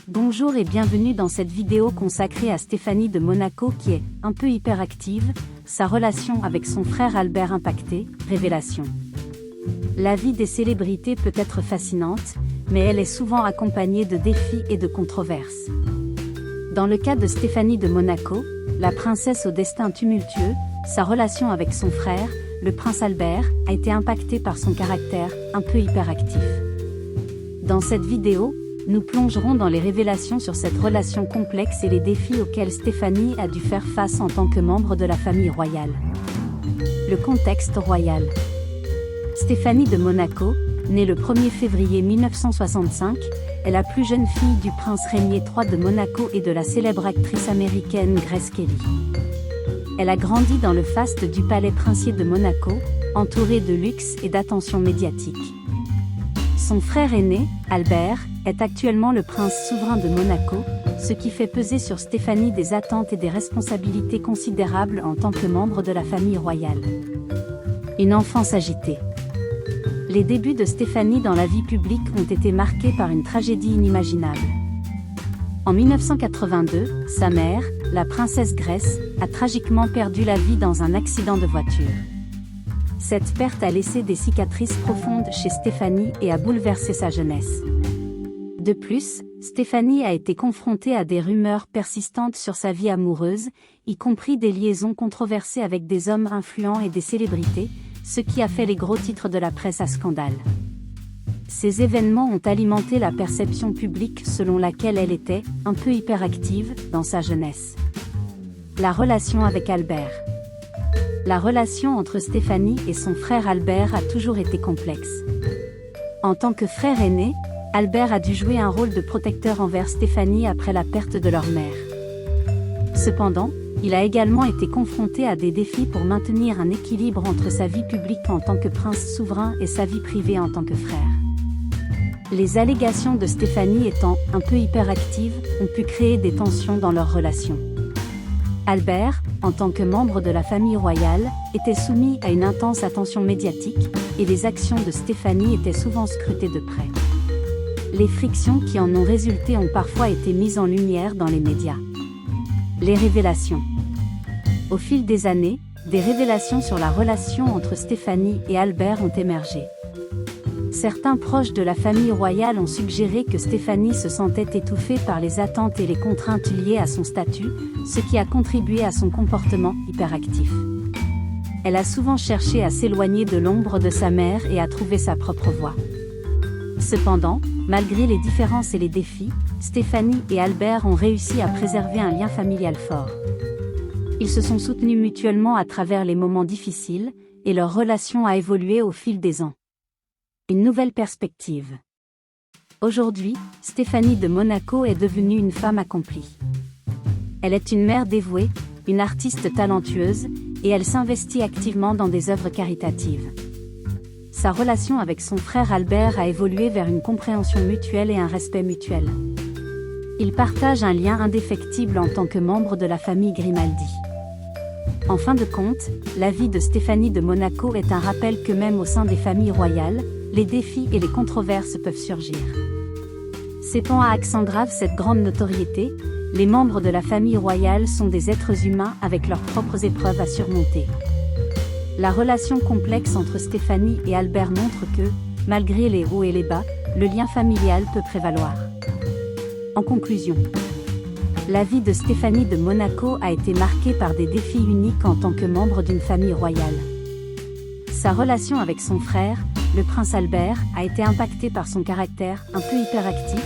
Bonjour et bienvenue dans cette vidéo consacrée à Stéphanie de Monaco qui est un peu hyperactive, sa relation avec son frère Albert impactée, révélation. La vie des célébrités peut être fascinante, mais elle est souvent accompagnée de défis et de controverses. Dans le cas de Stéphanie de Monaco, la princesse au destin tumultueux, sa relation avec son frère, le prince Albert, a été impactée par son caractère un peu hyperactif. Dans cette vidéo, nous plongerons dans les révélations sur cette relation complexe et les défis auxquels Stéphanie a dû faire face en tant que membre de la famille royale. Le contexte royal. Stéphanie de Monaco, née le 1er février 1965, est la plus jeune fille du prince Rainier III de Monaco et de la célèbre actrice américaine Grace Kelly. Elle a grandi dans le faste du palais princier de Monaco, entourée de luxe et d'attention médiatique. Son frère aîné, Albert, est actuellement le prince souverain de Monaco, ce qui fait peser sur Stéphanie des attentes et des responsabilités considérables en tant que membre de la famille royale. Une enfance agitée. Les débuts de Stéphanie dans la vie publique ont été marqués par une tragédie inimaginable. En 1982, sa mère, la princesse Grace, a tragiquement perdu la vie dans un accident de voiture. Cette perte a laissé des cicatrices profondes chez Stéphanie et a bouleversé sa jeunesse. De plus, Stéphanie a été confrontée à des rumeurs persistantes sur sa vie amoureuse, y compris des liaisons controversées avec des hommes influents et des célébrités, ce qui a fait les gros titres de la presse à scandale. Ces événements ont alimenté la perception publique selon laquelle elle était un peu hyperactive dans sa jeunesse. La relation avec Albert. La relation entre Stéphanie et son frère Albert a toujours été complexe. En tant que frère aîné, Albert a dû jouer un rôle de protecteur envers Stéphanie après la perte de leur mère. Cependant, il a également été confronté à des défis pour maintenir un équilibre entre sa vie publique en tant que prince souverain et sa vie privée en tant que frère. Les allégations de Stéphanie étant un peu hyperactive ont pu créer des tensions dans leur relation. Albert, en tant que membre de la famille royale, était soumis à une intense attention médiatique, et les actions de Stéphanie étaient souvent scrutées de près. Les frictions qui en ont résulté ont parfois été mises en lumière dans les médias. Les révélations. Au fil des années, des révélations sur la relation entre Stéphanie et Albert ont émergé. Certains proches de la famille royale ont suggéré que Stéphanie se sentait étouffée par les attentes et les contraintes liées à son statut, ce qui a contribué à son comportement hyperactif. Elle a souvent cherché à s'éloigner de l'ombre de sa mère et à trouver sa propre voie. Cependant, malgré les différences et les défis, Stéphanie et Albert ont réussi à préserver un lien familial fort. Ils se sont soutenus mutuellement à travers les moments difficiles, et leur relation a évolué au fil des ans. Une nouvelle perspective. Aujourd'hui, Stéphanie de Monaco est devenue une femme accomplie. Elle est une mère dévouée, une artiste talentueuse, et elle s'investit activement dans des œuvres caritatives. Sa relation avec son frère Albert a évolué vers une compréhension mutuelle et un respect mutuel. Ils partagent un lien indéfectible en tant que membres de la famille Grimaldi. En fin de compte, la vie de Stéphanie de Monaco est un rappel que même au sein des familles royales, les défis et les controverses peuvent surgir. Cédant à accent grave cette grande notoriété, les membres de la famille royale sont des êtres humains avec leurs propres épreuves à surmonter. La relation complexe entre Stéphanie et Albert montre que, malgré les hauts et les bas, le lien familial peut prévaloir. En conclusion, la vie de Stéphanie de Monaco a été marquée par des défis uniques en tant que membre d'une famille royale. Sa relation avec son frère, le prince Albert, a été impactée par son caractère un peu hyperactif,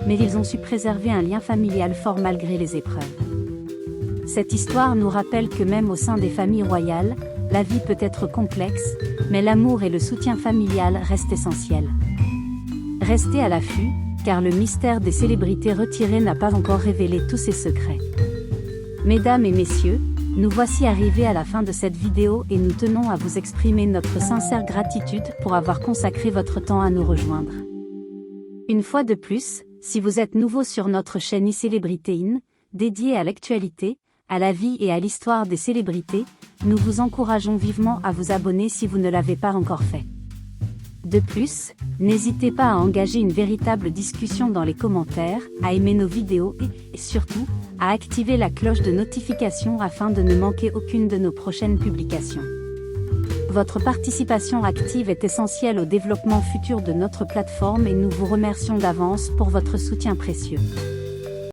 mais ils ont su préserver un lien familial fort malgré les épreuves. Cette histoire nous rappelle que même au sein des familles royales, la vie peut être complexe, mais l'amour et le soutien familial restent essentiels. Restez à l'affût, car le mystère des célébrités retirées n'a pas encore révélé tous ses secrets. Mesdames et messieurs, nous voici arrivés à la fin de cette vidéo et nous tenons à vous exprimer notre sincère gratitude pour avoir consacré votre temps à nous rejoindre. Une fois de plus, si vous êtes nouveau sur notre chaîne iCélébrité In, dédiée à l'actualité, à la vie et à l'histoire des célébrités, nous vous encourageons vivement à vous abonner si vous ne l'avez pas encore fait. De plus, n'hésitez pas à engager une véritable discussion dans les commentaires, à aimer nos vidéos et surtout, à activer la cloche de notification afin de ne manquer aucune de nos prochaines publications. Votre participation active est essentielle au développement futur de notre plateforme et nous vous remercions d'avance pour votre soutien précieux.